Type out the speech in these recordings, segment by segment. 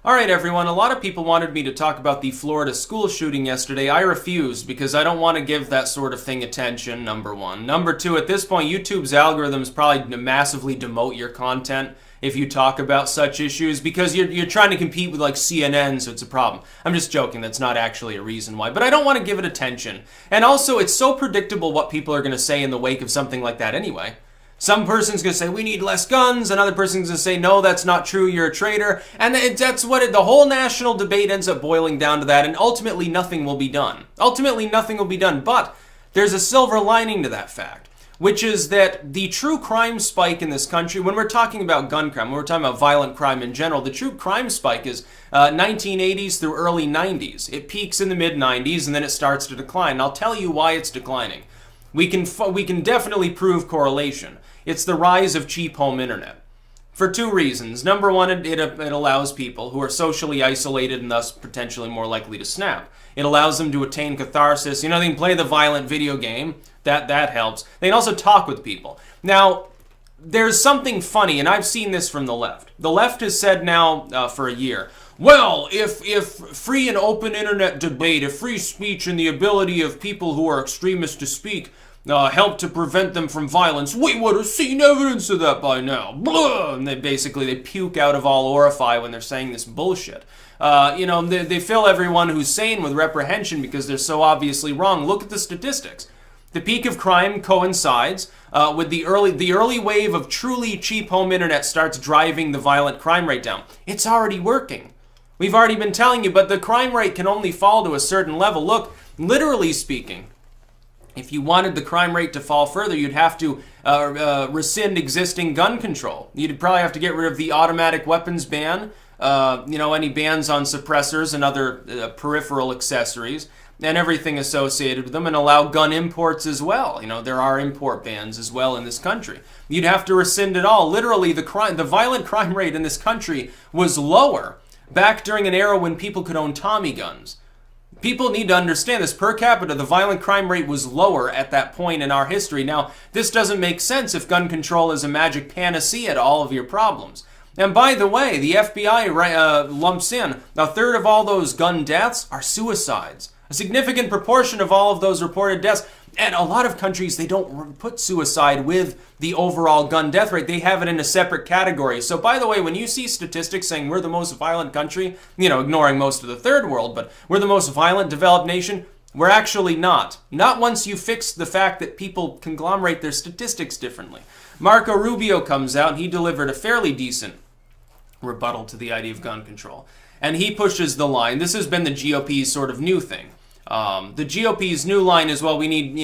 Alright everyone, a lot of people wanted me to talk about the Florida school shooting yesterday. I refused because I don't want to give that sort of thing attention, number one. Number two, at this point, YouTube's algorithms probably massively demote your content if you talk about such issues because you're trying to compete with like CNN, so it's a problem. I'm just joking, that's not actually a reason why, but I don't want to give it attention. And also, it's so predictable what people are going to say in the wake of something like that anyway. Some person's going to say, we need less guns. Another person's going to say, no, that's not true. You're a traitor. And that's what the whole national debate ends up boiling down to that. And ultimately, nothing will be done. Ultimately, nothing will be done. But there's a silver lining to that fact, which is that the true crime spike in this country, when we're talking about gun crime, when we're talking about violent crime in general, the true crime spike is 1980s through early 90s. It peaks in the mid-90s and then it starts to decline. And I'll tell you why it's declining. We can definitely prove correlation. It's the rise of cheap home internet. For two reasons. Number one, it allows people who are socially isolated and thus potentially more likely to snap. It allows them to attain catharsis. You know, they can play the violent video game. That helps. They can also talk with people. Now, there's something funny, and I've seen this from the left. The left has said now for a year, well, if free and open internet debate, if free speech and the ability of people who are extremists to speak help to prevent them from violence, we would have seen evidence of that by now. Blah! And they puke out of all orifice when they're saying this bullshit. They fill everyone who's sane with reprehension because they're so obviously wrong. Look at the statistics. The peak of crime coincides with the early wave of truly cheap home internet starts driving the violent crime rate down. It's already working. We've already been telling you, but the crime rate can only fall to a certain level. Look, literally speaking, if you wanted the crime rate to fall further, you'd have to rescind existing gun control. You'd probably have to get rid of the automatic weapons ban, any bans on suppressors and other peripheral accessories, and everything associated with them, and allow gun imports as well. You know, there are import bans as well in this country. You'd have to rescind it all. Literally, the violent crime rate in this country was lower back during an era when people could own Tommy guns. People need to understand this. Per capita, the violent crime rate was lower at that point in our history. Now, this doesn't make sense if gun control is a magic panacea to all of your problems. And by the way, the FBI lumps in a third of all those gun deaths are suicides. A significant proportion of all of those reported deaths. And a lot of countries, they don't put suicide with the overall gun death rate. They have it in a separate category. So by the way, when you see statistics saying we're the most violent country, ignoring most of the third world, but we're the most violent developed nation, we're actually not. Not once you fix the fact that people conglomerate their statistics differently. Marco Rubio comes out and he delivered a fairly decent rebuttal to the idea of gun control. And he pushes the line. This has been the GOP's sort of new thing. The GOP's new line is, well, we need,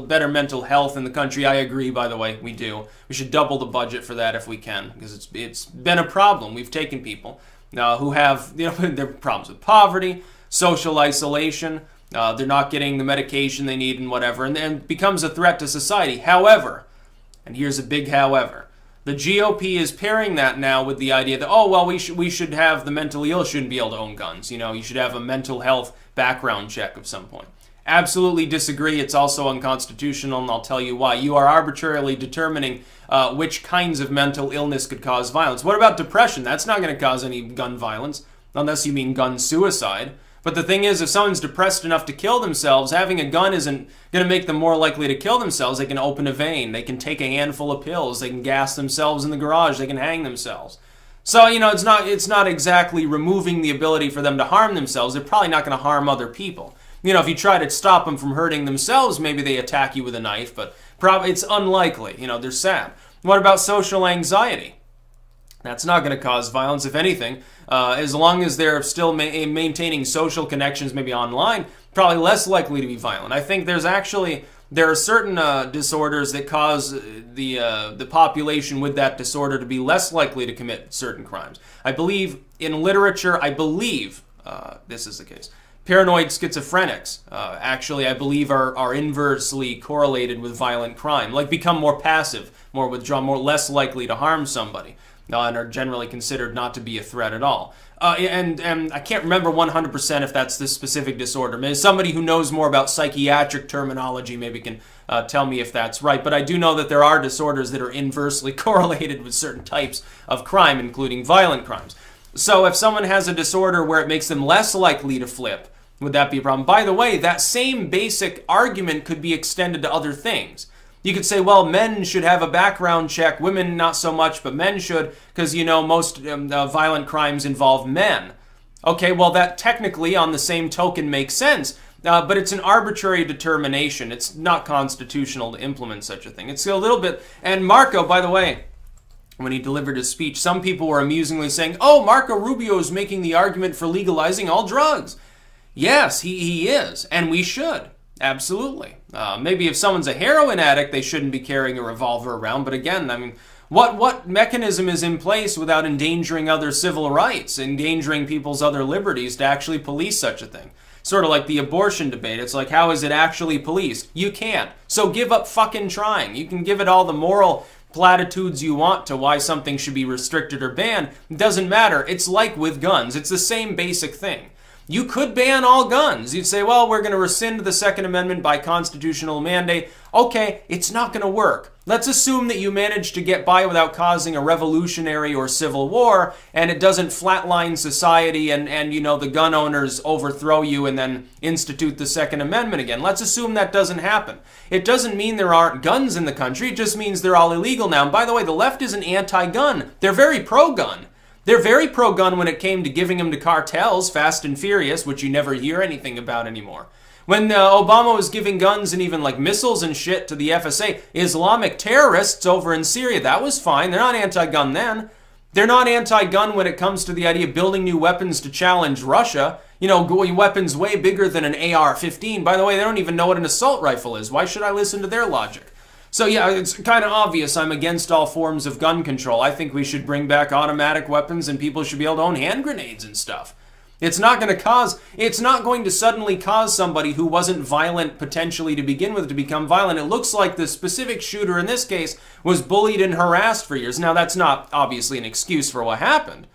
better mental health in the country. I agree, by the way, we do. We should double the budget for that if we can, because it's been a problem. We've taken people who have, their problems with poverty, social isolation, they're not getting the medication they need and whatever, and becomes a threat to society. However, and here's a big however, the GOP is pairing that now with the idea that, we should have the mentally ill shouldn't be able to own guns. You should have a mental health background check of some point. Absolutely disagree. It's also unconstitutional, and I'll tell you why. You are arbitrarily determining which kinds of mental illness could cause violence. What about depression? That's not going to cause any gun violence, unless you mean gun suicide. But the thing is, if someone's depressed enough to kill themselves, having a gun isn't going to make them more likely to kill themselves. They can open a vein. They can take a handful of pills. They can gas themselves in the garage. They can hang themselves. So, it's not exactly removing the ability for them to harm themselves. They're probably not going to harm other people. If you try to stop them from hurting themselves, maybe they attack you with a knife, but probably it's unlikely. They're sad. What about social anxiety? That's not going to cause violence, if anything. As long as they're still maintaining social connections, maybe online, probably less likely to be violent. I think there are certain disorders that cause the population with that disorder to be less likely to commit certain crimes. I believe in literature, this is the case. Paranoid schizophrenics, I believe are inversely correlated with violent crime, like become more passive, more withdrawn, more less likely to harm somebody, and are generally considered not to be a threat at all. And I can't remember 100% if that's this specific disorder. Maybe somebody who knows more about psychiatric terminology maybe can tell me if that's right. But I do know that there are disorders that are inversely correlated with certain types of crime, including violent crimes. So if someone has a disorder where it makes them less likely to flip, would that be a problem? By the way, that same basic argument could be extended to other things. You could say, well, men should have a background check, women not so much, but men should, because, most violent crimes involve men. Okay, well, that technically, on the same token, makes sense, but it's an arbitrary determination. It's not constitutional to implement such a thing. It's a little bit, and Marco, by the way, when he delivered his speech, some people were amusingly saying, oh, Marco Rubio is making the argument for legalizing all drugs. Yes, he is, and we should. Absolutely. Maybe if someone's a heroin addict, they shouldn't be carrying a revolver around. But again, I mean, what mechanism is in place without endangering other civil rights, endangering people's other liberties to actually police such a thing? Sort of like the abortion debate. It's like, how is it actually policed? You can't. So give up fucking trying. You can give it all the moral platitudes you want to why something should be restricted or banned. It doesn't matter. It's like with guns. It's the same basic thing. You could ban all guns. You'd say, well, we're going to rescind the Second Amendment by constitutional mandate. Okay, it's not going to work. Let's assume that you managed to get by without causing a revolutionary or civil war, and it doesn't flatline society and the gun owners overthrow you and then institute the Second Amendment again. Let's assume that doesn't happen. It doesn't mean there aren't guns in the country. It just means they're all illegal now. And by the way, the left isn't anti-gun. They're very pro-gun. They're very pro-gun when it came to giving them to cartels, Fast and Furious, which you never hear anything about anymore. When Obama was giving guns and even like missiles and shit to the FSA, Islamic terrorists over in Syria, that was fine. They're not anti-gun then. They're not anti-gun when it comes to the idea of building new weapons to challenge Russia. Weapons way bigger than an AR-15. By the way, they don't even know what an assault rifle is. Why should I listen to their logic? So yeah, it's kind of obvious I'm against all forms of gun control. I think we should bring back automatic weapons and people should be able to own hand grenades and stuff. It's not going to suddenly cause somebody who wasn't violent potentially to begin with to become violent. It looks like the specific shooter in this case was bullied and harassed for years. Now that's not obviously an excuse for what happened.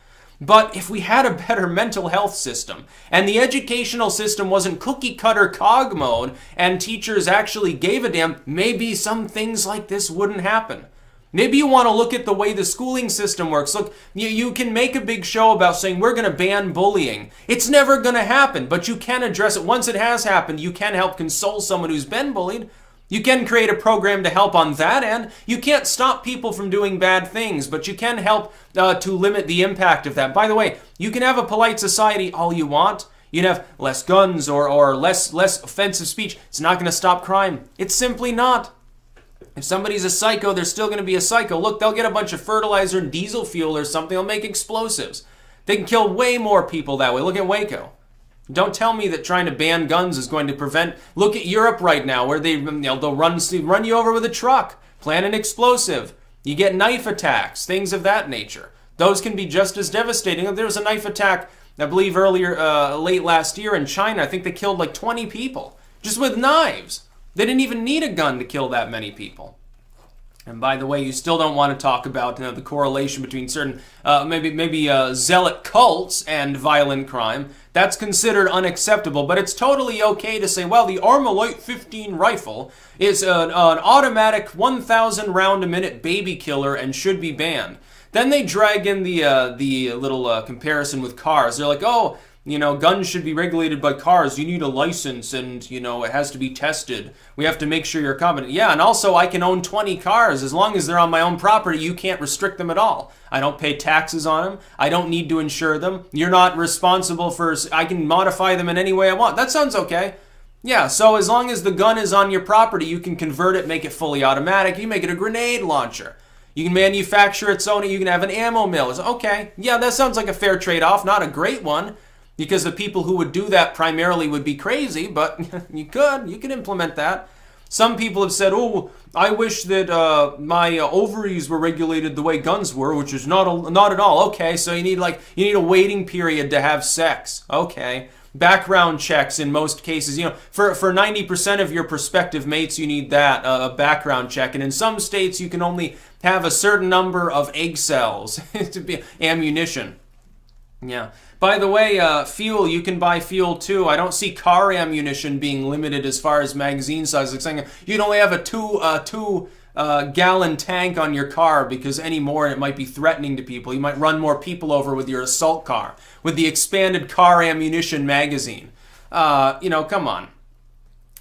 But if we had a better mental health system and the educational system wasn't cookie cutter cog mode and teachers actually gave a damn, maybe some things like this wouldn't happen. Maybe you want to look at the way the schooling system works. Look, you can make a big show about saying we're going to ban bullying. It's never going to happen, but you can address it. Once it has happened, you can help console someone who's been bullied. You can create a program to help on that end. You can't stop people from doing bad things, but you can help to limit the impact of that. By the way, you can have a polite society all you want. You can have less guns or less offensive speech. It's not going to stop crime. It's simply not. If somebody's a psycho, they're still going to be a psycho. Look, they'll get a bunch of fertilizer and diesel fuel or something. They'll make explosives. They can kill way more people that way. Look at Waco. Don't tell me that trying to ban guns is going to prevent... Look at Europe right now where they'll run you over with a truck, plant an explosive. You get knife attacks, things of that nature. Those can be just as devastating. There was a knife attack, I believe, late last year in China. I think they killed like 20 people just with knives. They didn't even need a gun to kill that many people. And by the way, you still don't want to talk about the correlation between certain, maybe zealot cults and violent crime. That's considered unacceptable, but it's totally okay to say, well, the Armalite 15 rifle is an automatic 1,000 round a minute baby killer and should be banned. Then they drag in the little comparison with cars. They're like, oh, guns should be regulated by cars. You need a license and, it has to be tested. We have to make sure you're competent. Yeah, and also I can own 20 cars. As long as they're on my own property, you can't restrict them at all. I don't pay taxes on them. I don't need to insure them. You're not responsible for... I can modify them in any way I want. That sounds okay. Yeah, so as long as the gun is on your property, you can convert it, make it fully automatic. You make it a grenade launcher. You can manufacture its own. You can have an ammo mill. It's okay. Yeah, that sounds like a fair trade-off. Not a great one. Because the people who would do that primarily would be crazy, but you could implement that. Some people have said, oh, I wish that my ovaries were regulated the way guns were, which is not at all. Okay, so you need a waiting period to have sex. Okay. Background checks in most cases, for 90% of your prospective mates, you need that, a background check. And in some states, you can only have a certain number of egg cells to be ammunition. Yeah. By the way, fuel, you can buy fuel too. I don't see car ammunition being limited as far as magazine size. It's saying you'd only have a two gallon tank on your car because any more and it might be threatening to people. You might run more people over with your assault car, with the expanded car ammunition magazine. Come on.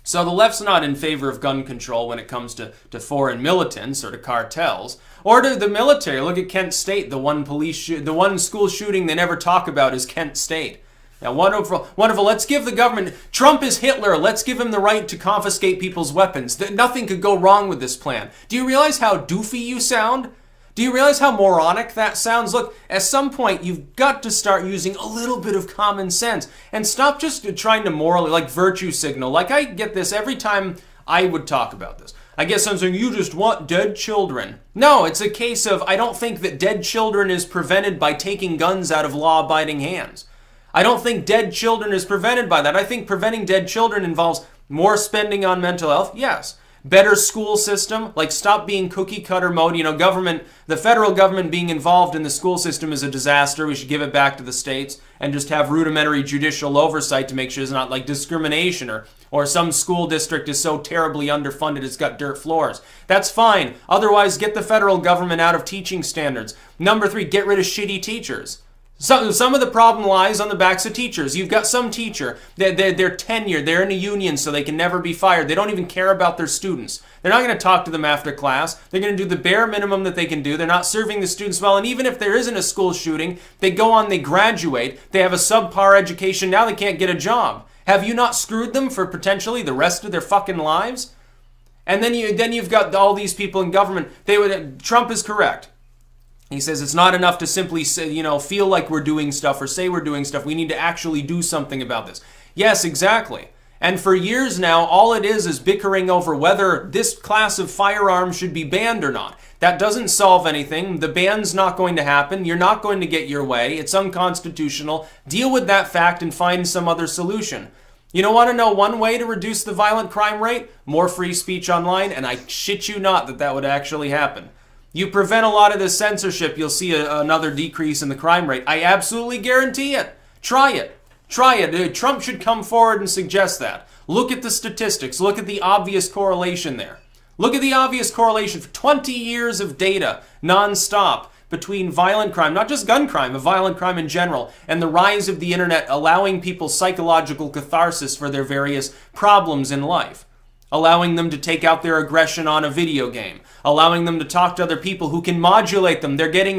So the left's not in favor of gun control when it comes to foreign militants or to cartels or to the military. Look at Kent State. The one school shooting they never talk about is Kent State. Now, wonderful. Let's give the government. Trump is Hitler. Let's give him the right to confiscate people's weapons. Nothing could go wrong with this plan. Do you realize how doofy you sound? Do you realize how moronic that sounds? Look, at some point, you've got to start using a little bit of common sense and stop just trying to morally, like virtue signal. Like, I get this every time I would talk about this. I guess I'm saying, you just want dead children. No, it's a case of, I don't think that dead children is prevented by taking guns out of law-abiding hands. I don't think dead children is prevented by that. I think preventing dead children involves more spending on mental health, yes. Better school system, like stop being cookie cutter mode. Government, the federal government being involved in the school system is a disaster. We should give it back to the states and just have rudimentary judicial oversight to make sure it's not like discrimination or some school district is so terribly underfunded it's got dirt floors. That's fine. Otherwise, get the federal government out of teaching standards. Number 3, get rid of shitty teachers. Some of the problem lies on the backs of teachers. You've got some teacher, they're tenured, they're in a union so they can never be fired. They don't even care about their students. They're not going to talk to them after class. They're going to do the bare minimum that they can do. They're not serving the students well. And even if there isn't a school shooting, they go on, they graduate, they have a subpar education, now they can't get a job. Have you not screwed them for potentially the rest of their fucking lives? And then you've got all these people in government. Trump is correct. He says it's not enough to simply say, feel like we're doing stuff or say we're doing stuff. We need to actually do something about this. Yes, exactly. And for years now, all it is bickering over whether this class of firearms should be banned or not. That doesn't solve anything. The ban's not going to happen. You're not going to get your way. It's unconstitutional. Deal with that fact and find some other solution. You don't want to know one way to reduce the violent crime rate? More free speech online, and I shit you not that would actually happen. You prevent a lot of this censorship, you'll see another decrease in the crime rate. I absolutely guarantee it. Try it. Try it. Trump should come forward and suggest that. Look at the statistics. Look at the obvious correlation there. Look at the obvious correlation for 20 years of data, nonstop, between violent crime, not just gun crime, but violent crime in general, and the rise of the internet allowing people psychological catharsis for their various problems in life. Allowing them to take out their aggression on a video game, allowing them to talk to other people who can modulate them. They're getting,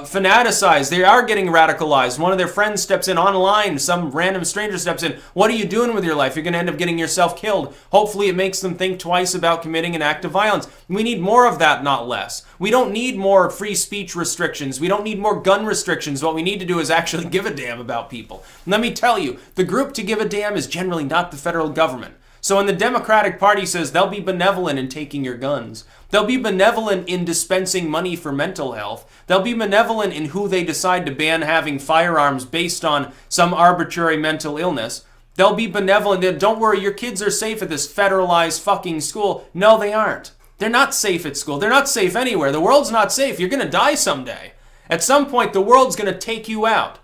fanaticized. They are getting radicalized. One of their friends steps in online. Some random stranger steps in. What are you doing with your life? You're going to end up getting yourself killed. Hopefully it makes them think twice about committing an act of violence. We need more of that, not less. We don't need more free speech restrictions. We don't need more gun restrictions. What we need to do is actually give a damn about people. And let me tell you, the group to give a damn is generally not the federal government. So when the Democratic Party says they'll be benevolent in taking your guns, they'll be benevolent in dispensing money for mental health, they'll be benevolent in who they decide to ban having firearms based on some arbitrary mental illness, they'll be benevolent. Don't worry, your kids are safe at this federalized fucking school. No, they aren't. They're not safe at school. They're not safe anywhere. The world's not safe. You're going to die someday. At some point, the world's going to take you out.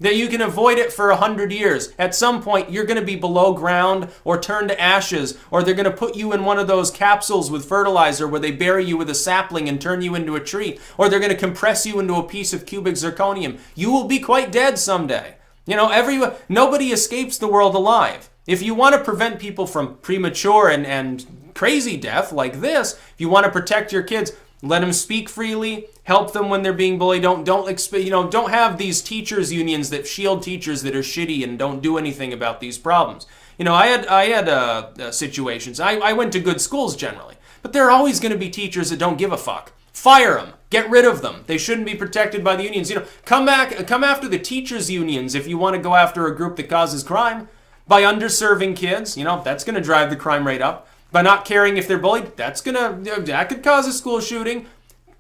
That you can avoid it for 100 years. At some point, you're going to be below ground or turn to ashes, or they're going to put you in one of those capsules with fertilizer where they bury you with a sapling and turn you into a tree, or they're going to compress you into a piece of cubic zirconium. You will be quite dead someday. Nobody escapes the world alive. If you want to prevent people from premature and crazy death like this, if you want to protect your kids, let them speak freely. Help them when they're being bullied. Don't have these teachers unions that shield teachers that are shitty and don't do anything about these problems. I had situations. I went to good schools generally, but there are always going to be teachers that don't give a fuck. Fire them. Get rid of them. They shouldn't be protected by the unions. Come after the teachers unions if you want to go after a group that causes crime. By underserving kids, that's going to drive the crime rate up. By not caring if they're bullied, that could cause a school shooting.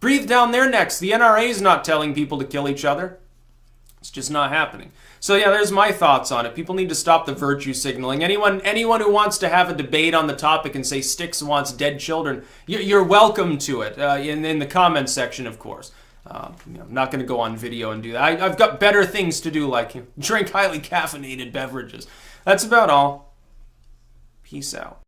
Breathe down their necks. The NRA is not telling people to kill each other. It's just not happening. So yeah, there's my thoughts on it. People need to stop the virtue signaling. Anyone who wants to have a debate on the topic and say Styx wants dead children, you're welcome to it in the comments section, of course. I'm not going to go on video and do that. I've got better things to do, like drink highly caffeinated beverages. That's about all. Peace out.